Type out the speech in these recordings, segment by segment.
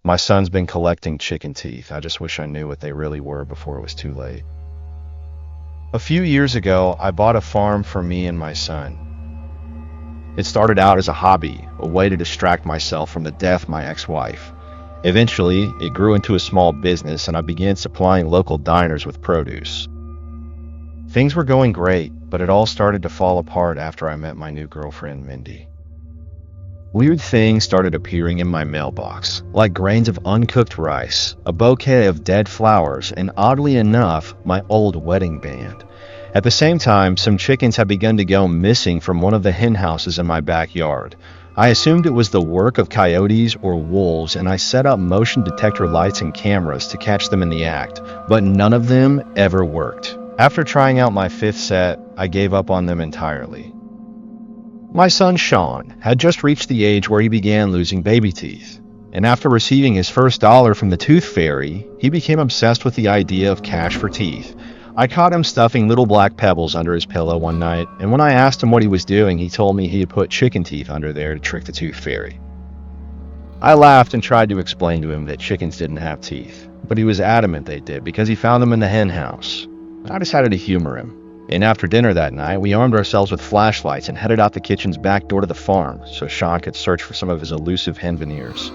My son's been collecting chicken teeth. I just wish I knew what they really were before it was too late. A few years ago, I bought a farm for me and my son. It started out as a hobby, a way to distract myself from the death of my ex-wife. Eventually, it grew into a small business and I began supplying local diners with produce. Things were going great, but it all started to fall apart after I met my new girlfriend, Mindy. Weird things started appearing in my mailbox, like grains of uncooked rice, a bouquet of dead flowers, and oddly enough, my old wedding band. At the same time, some chickens had begun to go missing from one of the hen houses in my backyard. I assumed it was the work of coyotes or wolves, and I set up motion detector lights and cameras to catch them in the act, but none of them ever worked. After trying out my fifth set, I gave up on them entirely. My son Sean had just reached the age where he began losing baby teeth, and after receiving his first dollar from the tooth fairy, he became obsessed with the idea of cash for teeth. I caught him stuffing little black pebbles under his pillow one night, and when I asked him what he was doing, he told me he had put chicken teeth under there to trick the tooth fairy. I laughed and tried to explain to him that chickens didn't have teeth, but he was adamant they did because he found them in the hen house. I decided to humor him, and after dinner that night, we armed ourselves with flashlights and headed out the kitchen's back door to the farm so Sean could search for some of his elusive hen veneers.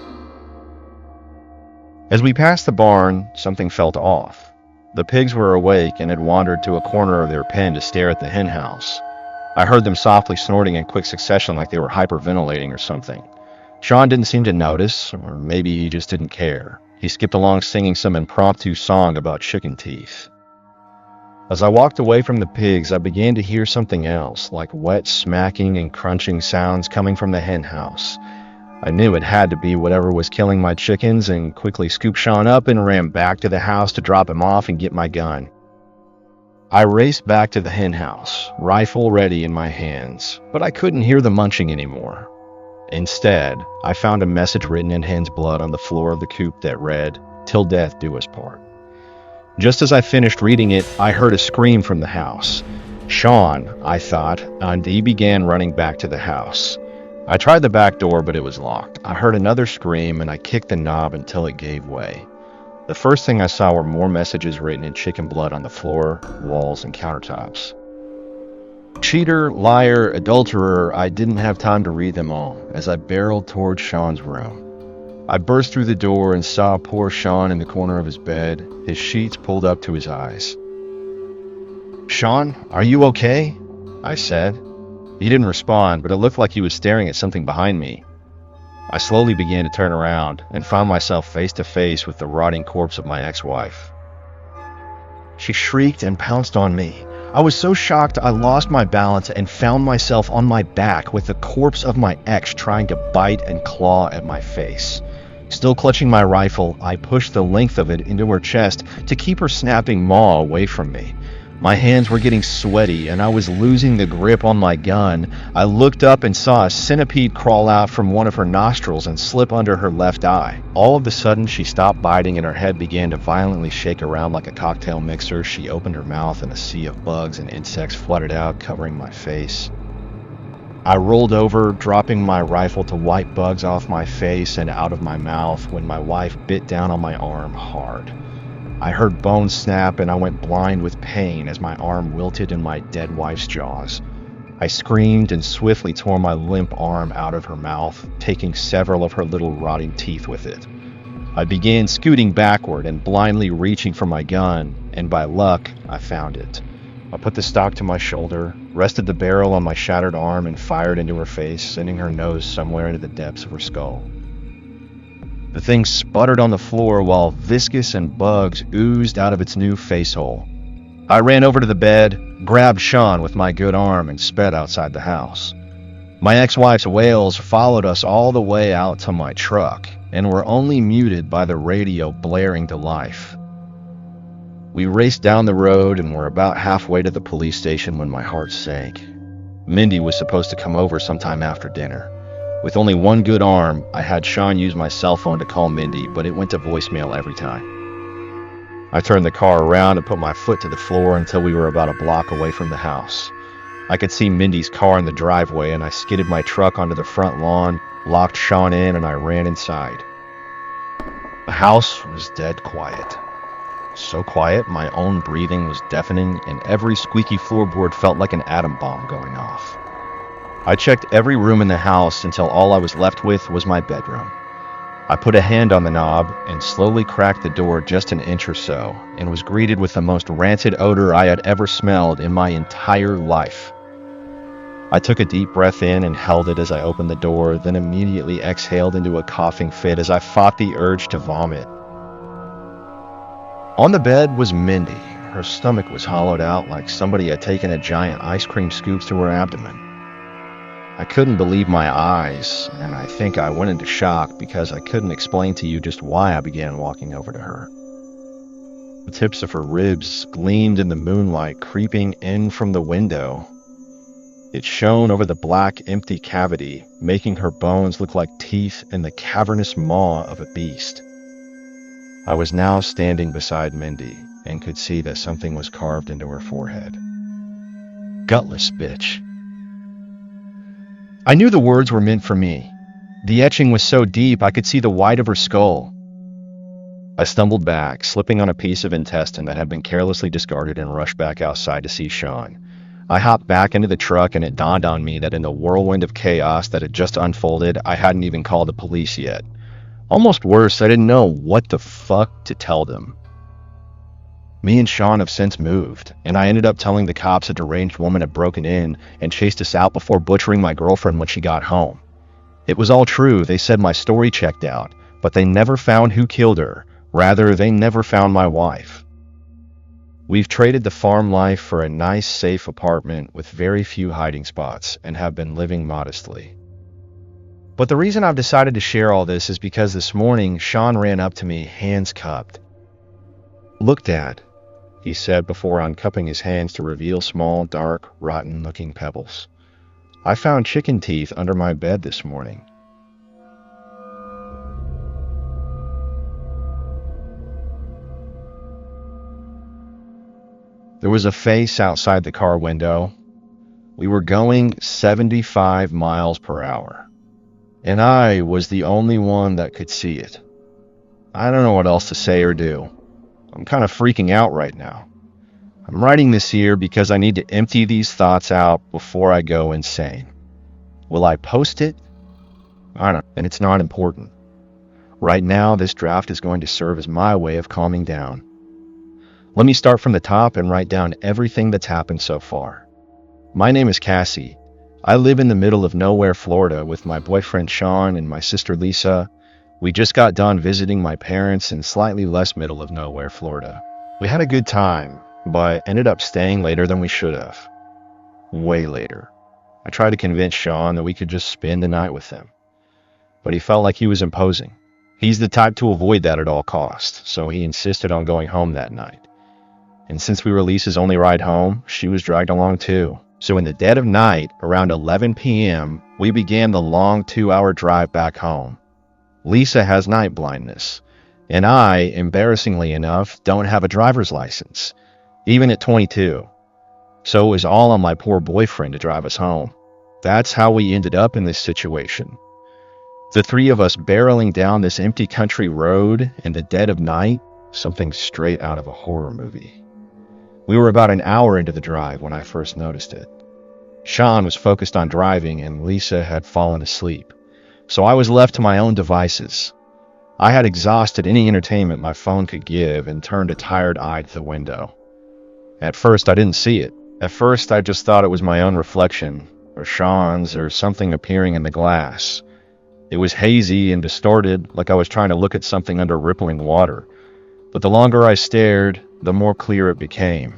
As we passed the barn, something felt off. The pigs were awake and had wandered to a corner of their pen to stare at the hen house. I heard them softly snorting in quick succession like they were hyperventilating or something. Sean didn't seem to notice, or maybe he just didn't care. He skipped along singing some impromptu song about chicken teeth. As I walked away from the pigs, I began to hear something else, like wet smacking and crunching sounds coming from the hen house. I knew it had to be whatever was killing my chickens and quickly scooped Sean up and ran back to the house to drop him off and get my gun. I raced back to the hen house, rifle ready in my hands, but I couldn't hear the munching anymore. Instead, I found a message written in hen's blood on the floor of the coop that read, "Till death do us part." Just as I finished reading it, I heard a scream from the house. Sean, I thought, and he began running back to the house. I tried the back door, but it was locked. I heard another scream, and I kicked the knob until it gave way. The first thing I saw were more messages written in chicken blood on the floor, walls, and countertops. Cheater, liar, adulterer, I didn't have time to read them all as I barreled towards Sean's room. I burst through the door and saw poor Sean in the corner of his bed, his sheets pulled up to his eyes. "Sean, are you okay?" I said. He didn't respond, but it looked like he was staring at something behind me. I slowly began to turn around and found myself face to face with the rotting corpse of my ex-wife. She shrieked and pounced on me. I was so shocked I lost my balance and found myself on my back with the corpse of my ex trying to bite and claw at my face. Still clutching my rifle, I pushed the length of it into her chest to keep her snapping maw away from me. My hands were getting sweaty and I was losing the grip on my gun. I looked up and saw a centipede crawl out from one of her nostrils and slip under her left eye. All of a sudden, she stopped biting and her head began to violently shake around like a cocktail mixer. She opened her mouth and a sea of bugs and insects flooded out, covering my face. I rolled over, dropping my rifle to wipe bugs off my face and out of my mouth when my wife bit down on my arm hard. I heard bones snap and I went blind with pain as my arm wilted in my dead wife's jaws. I screamed and swiftly tore my limp arm out of her mouth, taking several of her little rotting teeth with it. I began scooting backward and blindly reaching for my gun, and by luck, I found it. I put the stock to my shoulder, rested the barrel on my shattered arm, and fired into her face, sending her nose somewhere into the depths of her skull. The thing sputtered on the floor while viscous and bugs oozed out of its new face hole. I ran over to the bed, grabbed Sean with my good arm, and sped outside the house. My ex-wife's wails followed us all the way out to my truck, and were only muted by the radio blaring to life. We raced down the road and were about halfway to the police station when my heart sank. Mindy was supposed to come over sometime after dinner. With only one good arm, I had Sean use my cell phone to call Mindy, but it went to voicemail every time. I turned the car around and put my foot to the floor until we were about a block away from the house. I could see Mindy's car in the driveway, and I skidded my truck onto the front lawn, locked Sean in, and I ran inside. The house was dead quiet. So quiet, my own breathing was deafening, and every squeaky floorboard felt like an atom bomb going off. I checked every room in the house until all I was left with was my bedroom. I put a hand on the knob and slowly cracked the door just an inch or so, and was greeted with the most rancid odor I had ever smelled in my entire life. I took a deep breath in and held it as I opened the door, then immediately exhaled into a coughing fit as I fought the urge to vomit. On the bed was Mindy. Her stomach was hollowed out like somebody had taken a giant ice cream scoop through her abdomen. I couldn't believe my eyes, and I think I went into shock because I couldn't explain to you just why I began walking over to her. The tips of her ribs gleamed in the moonlight creeping in from the window. It shone over the black, empty cavity, making her bones look like teeth in the cavernous maw of a beast. I was now standing beside Mindy and could see that something was carved into her forehead. Gutless bitch. I knew the words were meant for me. The etching was so deep I could see the white of her skull. I stumbled back, slipping on a piece of intestine that had been carelessly discarded, and rushed back outside to see Sean. I hopped back into the truck, and it dawned on me that in the whirlwind of chaos that had just unfolded, I hadn't even called the police yet. Almost worse, I didn't know what the fuck to tell them. Me and Sean have since moved, and I ended up telling the cops a deranged woman had broken in and chased us out before butchering my girlfriend when she got home. It was all true. They said my story checked out, but they never found who killed her. Rather, they never found my wife. We've traded the farm life for a nice, safe apartment with very few hiding spots and have been living modestly. But the reason I've decided to share all this is because this morning, Sean ran up to me, hands cupped. "Look, Dad," he said before uncupping his hands to reveal small, dark, rotten-looking pebbles. "I found chicken teeth under my bed this morning." There was a face outside the car window. We were going 75 miles per hour, and I was the only one that could see it. I don't know what else to say or do. I'm kind of freaking out right now. I'm writing this here because I need to empty these thoughts out before I go insane. Will I post it? I don't know, and it's not important. Right now, this draft is going to serve as my way of calming down. Let me start from the top and write down everything that's happened so far. My name is Cassie. I live in the middle of nowhere, Florida, with my boyfriend Sean and my sister Lisa. We just got done visiting my parents in slightly less middle of nowhere, Florida. We had a good time, but ended up staying later than we should have. Way later. I tried to convince Sean that we could just spend the night with him, but he felt like he was imposing. He's the type to avoid that at all costs, so he insisted on going home that night. And since we were Lisa's only ride home, she was dragged along too. So in the dead of night, around 11 p.m., we began the long 2-hour drive back home. Lisa has night blindness, and I, embarrassingly enough, don't have a driver's license, even at 22. So it was all on my poor boyfriend to drive us home. That's how we ended up in this situation. The three of us barreling down this empty country road in the dead of night, something straight out of a horror movie. We were about an hour into the drive when I first noticed it. Sean was focused on driving and Lisa had fallen asleep, so I was left to my own devices. I had exhausted any entertainment my phone could give and turned a tired eye to the window. At first, I didn't see it. At first, I just thought it was my own reflection, or Sean's, or something appearing in the glass. It was hazy and distorted, like I was trying to look at something under rippling water. But the longer I stared, the more clear it became.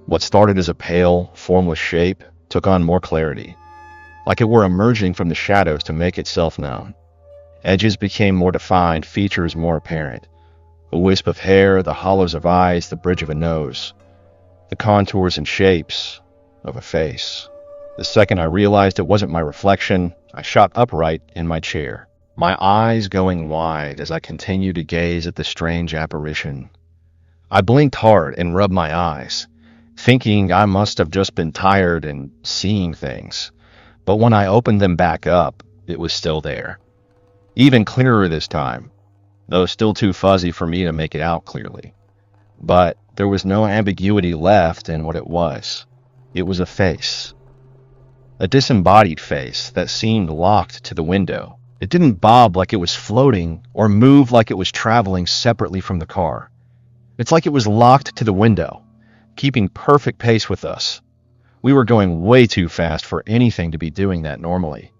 What started as a pale, formless shape took on more clarity, like it were emerging from the shadows to make itself known. Edges became more defined, features more apparent. A wisp of hair, the hollows of eyes, the bridge of a nose. The contours and shapes of a face. The second I realized it wasn't my reflection, I shot upright in my chair, my eyes going wide as I continued to gaze at the strange apparition. I blinked hard and rubbed my eyes, thinking I must have just been tired and seeing things. But when I opened them back up, it was still there. Even clearer this time, though still too fuzzy for me to make it out clearly. But there was no ambiguity left in what it was. It was a face. A disembodied face that seemed locked to the window. It didn't bob like it was floating or move like it was traveling separately from the car. It's like it was locked to the window, keeping perfect pace with us. We were going way too fast for anything to be doing that normally.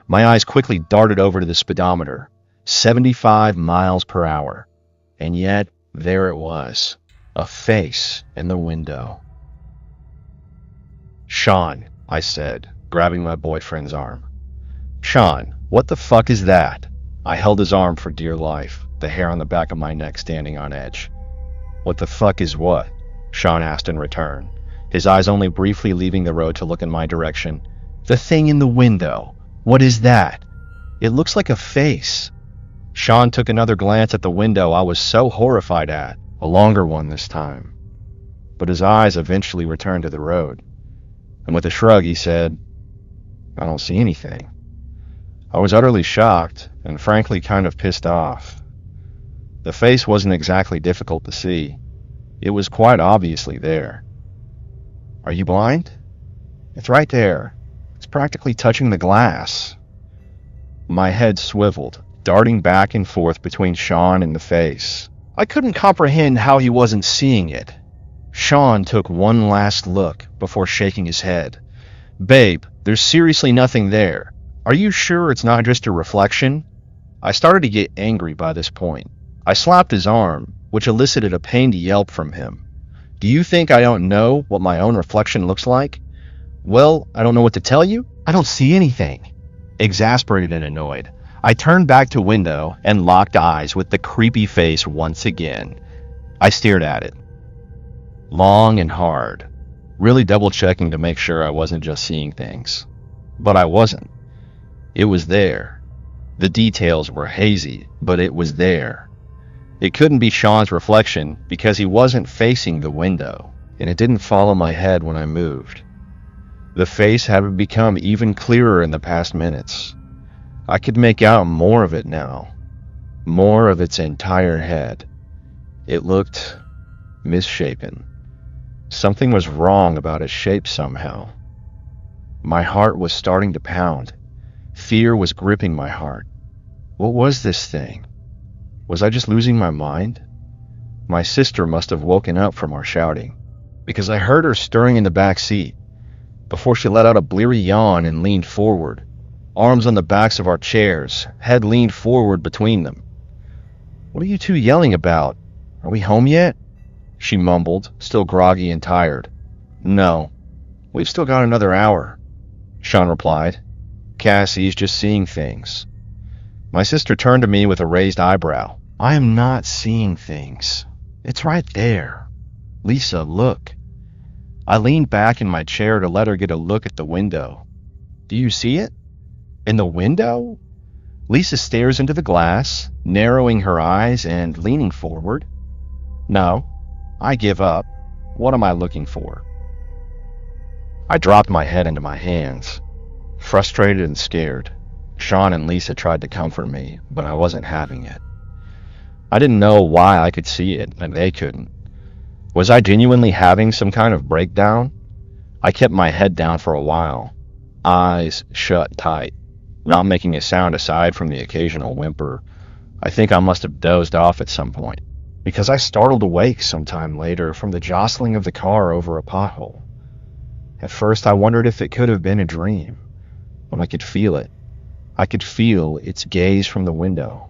My eyes quickly darted over to the speedometer, 75 miles per hour. And yet, there it was, a face in the window. "Sean," I said, grabbing my boyfriend's arm. "Sean, what the fuck is that?" I held his arm for dear life, the hair on the back of my neck standing on edge. "What the fuck is what?" Sean asked in return, his eyes only briefly leaving the road to look in my direction. "The thing in the window. What is that? It looks like a face." Sean took another glance at the window I was so horrified at, a longer one this time. But his eyes eventually returned to the road, and with a shrug he said, "I don't see anything." I was utterly shocked and frankly kind of pissed off. The face wasn't exactly difficult to see. It was quite obviously there. "Are you blind? It's right there. It's practically touching the glass." My head swiveled, darting back and forth between Sean and the face. I couldn't comprehend how he wasn't seeing it. Sean took one last look before shaking his head. "Babe, there's seriously nothing there. Are you sure it's not just a reflection?" I started to get angry by this point. I slapped his arm, which elicited a pained yelp from him. "Do you think I don't know what my own reflection looks like?" "Well, I don't know what to tell you. I don't see anything." Exasperated and annoyed, I turned back to window and locked eyes with the creepy face once again. I stared at it, long and hard, really double-checking to make sure I wasn't just seeing things. But I wasn't. It was there. The details were hazy, but it was there. It couldn't be Sean's reflection because he wasn't facing the window, and it didn't follow my head when I moved. The face had become even clearer in the past minutes. I could make out more of it now, more of its entire head. It looked misshapen. Something was wrong about its shape somehow. My heart was starting to pound. Fear was gripping my heart. What was this thing? Was I just losing my mind? My sister must have woken up from our shouting, because I heard her stirring in the back seat before she let out a bleary yawn and leaned forward, arms on the backs of our chairs, head leaned forward between them. "What are you two yelling about? Are we home yet?" she mumbled, still groggy and tired. "No, we've still got another hour," Sean replied. "Cassie's just seeing things." My sister turned to me with a raised eyebrow. "I am not seeing things. It's right there. Lisa, look." I leaned back in my chair to let her get a look at the window. "Do you see it? In the window?" Lisa stares into the glass, narrowing her eyes and leaning forward. "No, I give up. What am I looking for?" I dropped my head into my hands, frustrated and scared. Sean and Lisa tried to comfort me, but I wasn't having it. I didn't know why I could see it and they couldn't. Was I genuinely having some kind of breakdown? I kept my head down for a while, eyes shut tight, not making a sound aside from the occasional whimper. I think I must have dozed off at some point, because I startled awake sometime later from the jostling of the car over a pothole. At first I wondered if it could have been a dream, but I could feel it. I could feel its gaze from the window,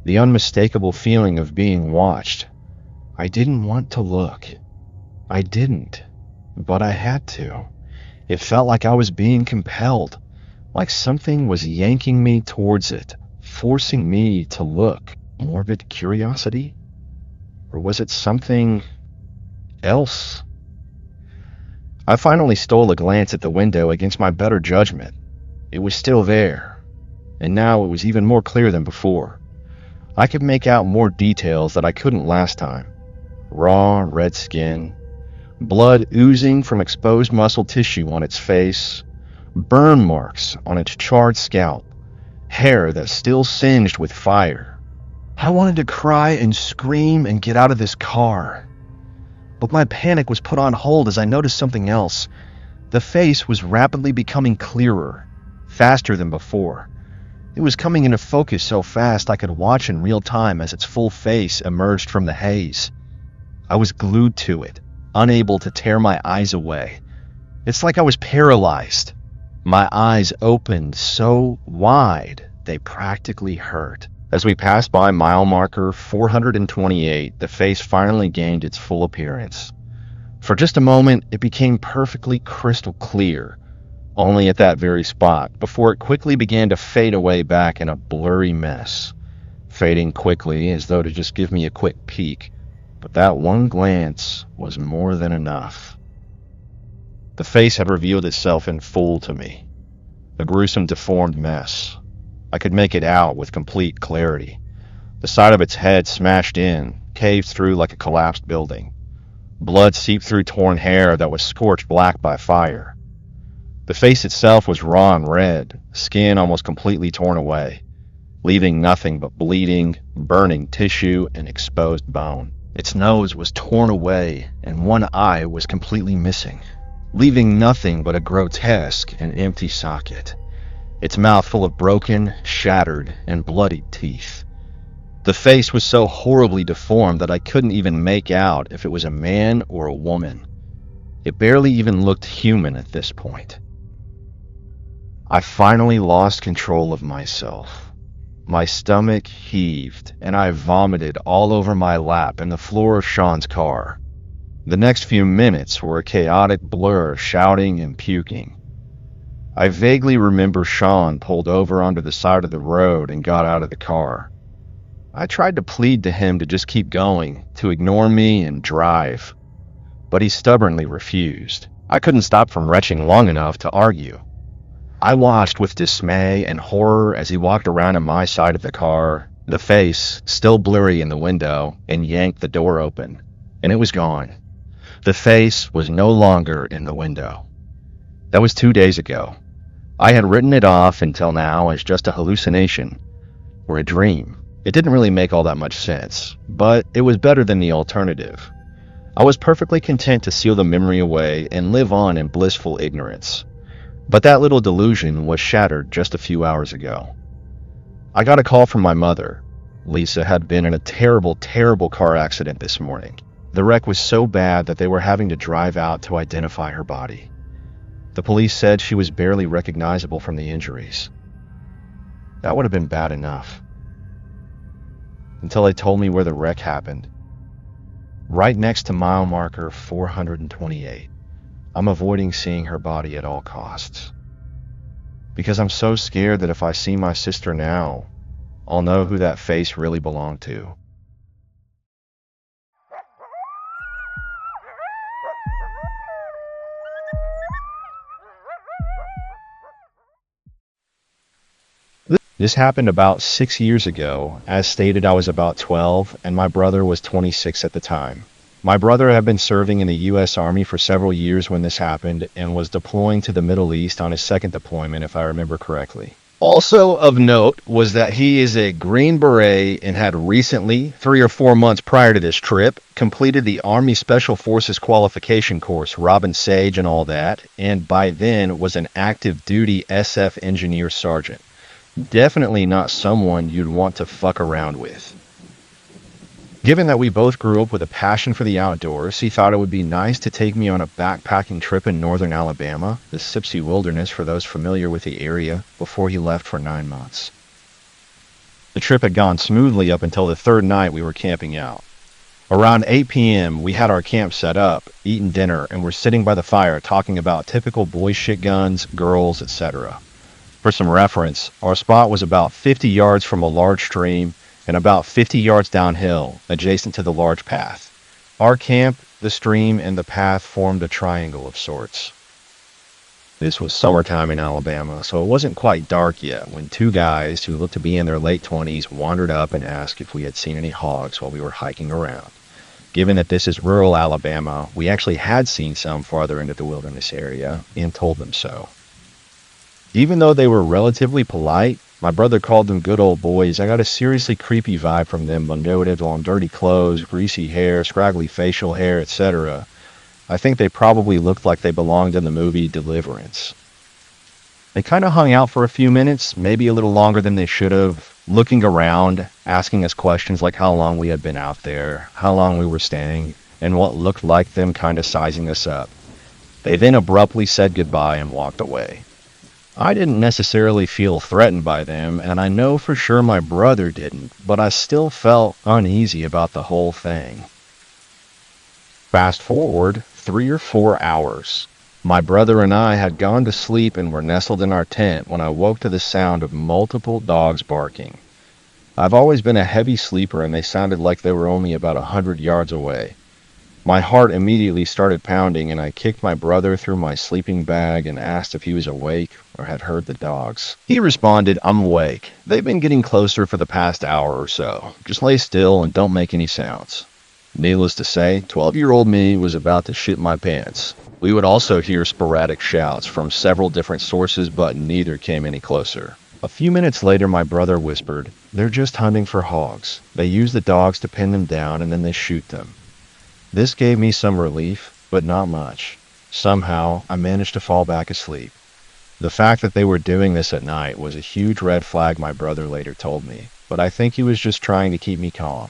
the unmistakable feeling of being watched. I didn't want to look. I didn't, but I had to. It felt like I was being compelled, like something was yanking me towards it, forcing me to look. Morbid curiosity? Or was it something else? I finally stole a glance at the window against my better judgment. It was still there, and now it was even more clear than before. I could make out more details that I couldn't last time. Raw red skin, blood oozing from exposed muscle tissue on its face, burn marks on its charred scalp, hair that still singed with fire, I wanted to cry and scream and get out of this car. But my panic was put on hold as I noticed something else. The face was rapidly becoming clearer, faster than before. It was coming into focus so fast I could watch in real time as its full face emerged from the haze. I was glued to it, unable to tear my eyes away. It's like I was paralyzed. My eyes opened so wide they practically hurt. As we passed by mile marker 428, the face finally gained its full appearance. For just a moment, it became perfectly crystal clear, only at that very spot, before it quickly began to fade away back in a blurry mess, fading quickly as though to just give me a quick peek, but that one glance was more than enough. The face had revealed itself in full to me, a gruesome deformed mess. I could make it out with complete clarity. The side of its head smashed in, caved through like a collapsed building. Blood seeped through torn hair that was scorched black by fire. The face itself was raw and red, skin almost completely torn away, leaving nothing but bleeding, burning tissue and exposed bone. Its nose was torn away, and one eye was completely missing, leaving nothing but a grotesque and empty socket. Its mouth full of broken, shattered, and bloodied teeth. The face was so horribly deformed that I couldn't even make out if it was a man or a woman. It barely even looked human at this point. I finally lost control of myself. My stomach heaved, and I vomited all over my lap and the floor of Sean's car. The next few minutes were a chaotic blur of shouting and puking. I vaguely remember Sean pulled over onto the side of the road and got out of the car. I tried to plead to him to just keep going, to ignore me and drive, but he stubbornly refused. I couldn't stop from retching long enough to argue. I watched with dismay and horror as he walked around on my side of the car, the face still blurry in the window, and yanked the door open, and it was gone. The face was no longer in the window. That was 2 days ago. I had written it off until now as just a hallucination, or a dream. It didn't really make all that much sense, but it was better than the alternative. I was perfectly content to seal the memory away and live on in blissful ignorance. But that little delusion was shattered just a few hours ago. I got a call from my mother. Lisa had been in a terrible, terrible car accident this morning. The wreck was so bad that they were having to drive out to identify her body. The police said she was barely recognizable from the injuries. That would have been bad enough. Until they told me where the wreck happened. Right next to mile marker 428. I'm avoiding seeing her body at all costs. Because I'm so scared that if I see my sister now, I'll know who that face really belonged to. This happened about 6 years ago. As stated, I was about 12 and my brother was 26 at the time. My brother had been serving in the U.S. Army for several years when this happened and was deploying to the Middle East on his second deployment, if I remember correctly. Also of note was that he is a Green Beret and had recently, 3 or 4 months prior to this trip, completed the Army Special Forces qualification course, Robin Sage and all that, and by then was an active duty SF engineer sergeant. Definitely not someone you'd want to fuck around with. Given that we both grew up with a passion for the outdoors, he thought it would be nice to take me on a backpacking trip in northern Alabama, the Sipsey Wilderness for those familiar with the area, before he left for 9 months. The trip had gone smoothly up until the third night we were camping out. Around 8 p.m., we had our camp set up, eaten dinner, and were sitting by the fire talking about typical boy shit guns, girls, etc. For some reference, our spot was about 50 yards from a large stream and about 50 yards downhill, adjacent to the large path. Our camp, the stream, and the path formed a triangle of sorts. This was summertime in Alabama, so it wasn't quite dark yet when 2 guys who looked to be in their late 20s wandered up and asked if we had seen any hogs while we were hiking around. Given that this is rural Alabama, we actually had seen some farther into the wilderness area and told them so. Even though they were relatively polite, My brother called them good old boys. I got a seriously creepy vibe from them, noted on dirty clothes, greasy hair, scraggly facial hair, etc. I think they probably looked like they belonged in the movie Deliverance. They kind of hung out for a few minutes, maybe a little longer than they should have, looking around, asking us questions like how long we had been out there, how long we were staying, and what looked like them kind of sizing us up. They then abruptly said goodbye and walked away. I didn't necessarily feel threatened by them, and I know for sure my brother didn't, but I still felt uneasy about the whole thing. Fast forward 3 or 4 hours. My brother and I had gone to sleep and were nestled in our tent when I woke to the sound of multiple dogs barking. I've always been a heavy sleeper, and they sounded like they were only about 100 yards away. My heart immediately started pounding, and I kicked my brother through my sleeping bag and asked if he was awake or had heard the dogs. He responded, "I'm awake. They've been getting closer for the past hour or so. Just lay still and don't make any sounds." Needless to say, 12-year-old me was about to shit my pants. We would also hear sporadic shouts from several different sources, but neither came any closer. A few minutes later, my brother whispered, "They're just hunting for hogs. They use the dogs to pin them down and then they shoot them." This gave me some relief, but not much. Somehow, I managed to fall back asleep. The fact that they were doing this at night was a huge red flag, my brother later told me, but I think he was just trying to keep me calm.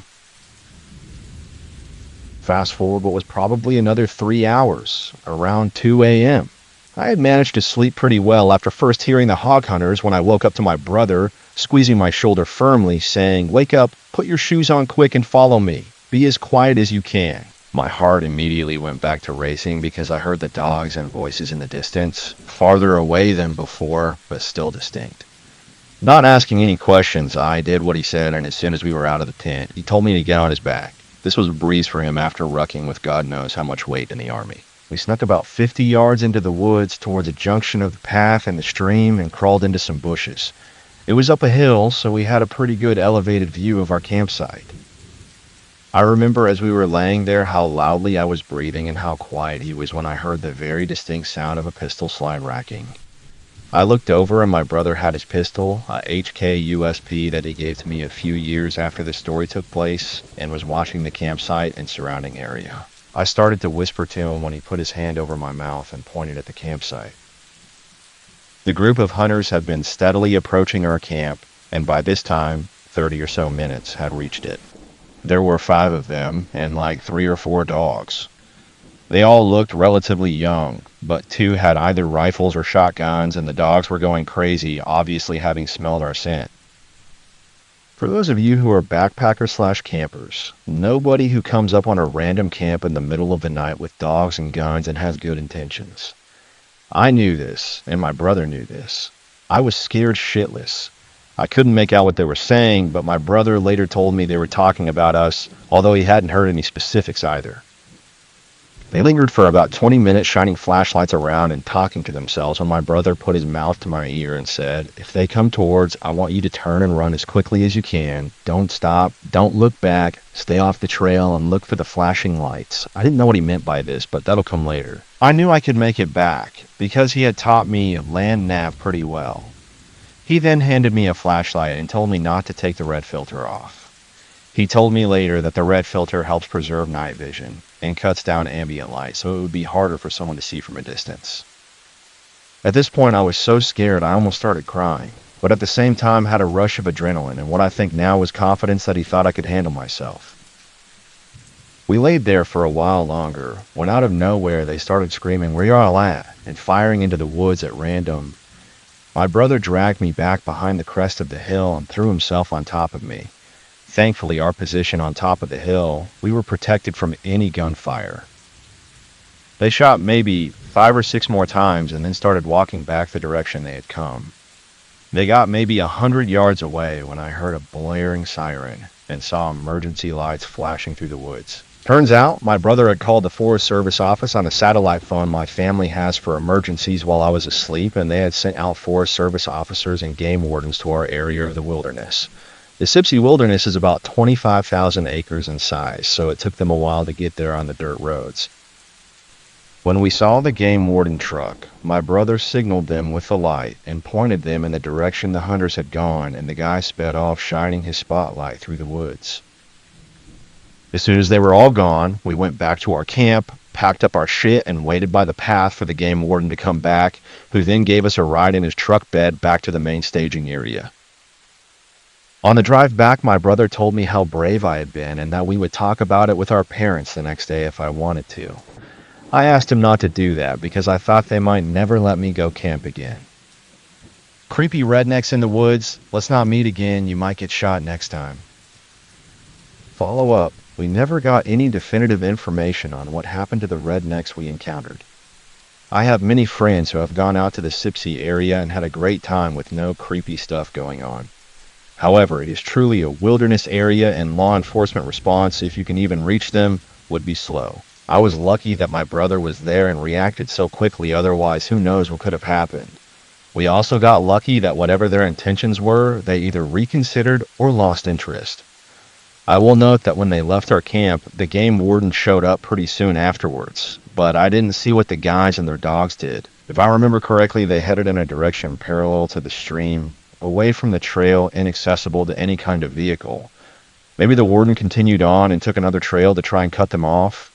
Fast forward what was probably another 3 hours, around 2 a.m. I had managed to sleep pretty well after first hearing the hog hunters when I woke up to my brother squeezing my shoulder firmly, saying, "Wake up, put your shoes on quick and follow me. Be as quiet as you can." My heart immediately went back to racing because I heard the dogs and voices in the distance, farther away than before, but still distinct. Not asking any questions, I did what he said, and as soon as we were out of the tent, he told me to get on his back. This was a breeze for him after rucking with God knows how much weight in the Army. We snuck about 50 yards into the woods towards a junction of the path and the stream and crawled into some bushes. It was up a hill, so we had a pretty good elevated view of our campsite. I remember as we were laying there how loudly I was breathing and how quiet he was when I heard the very distinct sound of a pistol slide racking. I looked over and my brother had his pistol, a HK USP that he gave to me a few years after the story took place, and was watching the campsite and surrounding area. I started to whisper to him when he put his hand over my mouth and pointed at the campsite. The group of hunters had been steadily approaching our camp, and by this time, 30 or so minutes had reached it. There were 5 of them, and like 3 or 4 dogs. They all looked relatively young, but 2 had either rifles or shotguns, and the dogs were going crazy, obviously having smelled our scent. For those of you who are backpackers/campers, nobody who comes up on a random camp in the middle of the night with dogs and guns and has good intentions. I knew this, and my brother knew this. I was scared shitless. I couldn't make out what they were saying, but my brother later told me they were talking about us, although he hadn't heard any specifics either. They lingered for about 20 minutes, shining flashlights around and talking to themselves when my brother put his mouth to my ear and said, "If they come towards, I want you to turn and run as quickly as you can. Don't stop, don't look back, stay off the trail and look for the flashing lights." I didn't know what he meant by this, but that'll come later. I knew I could make it back, because he had taught me land nav pretty well. He then handed me a flashlight and told me not to take the red filter off. He told me later that the red filter helps preserve night vision and cuts down ambient light, so it would be harder for someone to see from a distance. At this point, I was so scared I almost started crying, but at the same time had a rush of adrenaline and what I think now was confidence that he thought I could handle myself. We laid there for a while longer, when out of nowhere they started screaming, "Where y'all at?" and firing into the woods at random. My brother dragged me back behind the crest of the hill and threw himself on top of me. Thankfully, our position on top of the hill, we were protected from any gunfire. They shot maybe 5 or 6 more times and then started walking back the direction they had come. They got maybe 100 yards away when I heard a blaring siren and saw emergency lights flashing through the woods. Turns out, my brother had called the Forest Service office on a satellite phone my family has for emergencies while I was asleep, and they had sent out Forest Service officers and game wardens to our area of the wilderness. The Sipsey Wilderness is about 25,000 acres in size, so it took them a while to get there on the dirt roads. When we saw the game warden truck, my brother signaled them with the light and pointed them in the direction the hunters had gone, and the guy sped off, shining his spotlight through the woods. As soon as they were all gone, we went back to our camp, packed up our shit, and waited by the path for the game warden to come back, who then gave us a ride in his truck bed back to the main staging area. On the drive back, my brother told me how brave I had been and that we would talk about it with our parents the next day if I wanted to. I asked him not to do that because I thought they might never let me go camp again. Creepy rednecks in the woods, let's not meet again, you might get shot next time. Follow up, we never got any definitive information on what happened to the rednecks we encountered. I have many friends who have gone out to the Sipsey area and had a great time with no creepy stuff going on. However, it is truly a wilderness area, and law enforcement response, if you can even reach them, would be slow. I was lucky that my brother was there and reacted so quickly, otherwise who knows what could have happened. We also got lucky that whatever their intentions were, they either reconsidered or lost interest. I will note that when they left our camp, the game warden showed up pretty soon afterwards, but I didn't see what the guys and their dogs did. If I remember correctly, they headed in a direction parallel to the stream, away from the trail, inaccessible to any kind of vehicle. Maybe the warden continued on and took another trail to try and cut them off.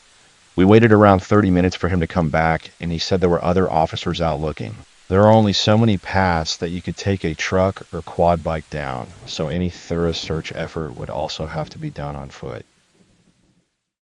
We waited around 30 minutes for him to come back, and he said there were other officers out looking. There are only so many paths that you could take a truck or quad bike down, so any thorough search effort would also have to be done on foot.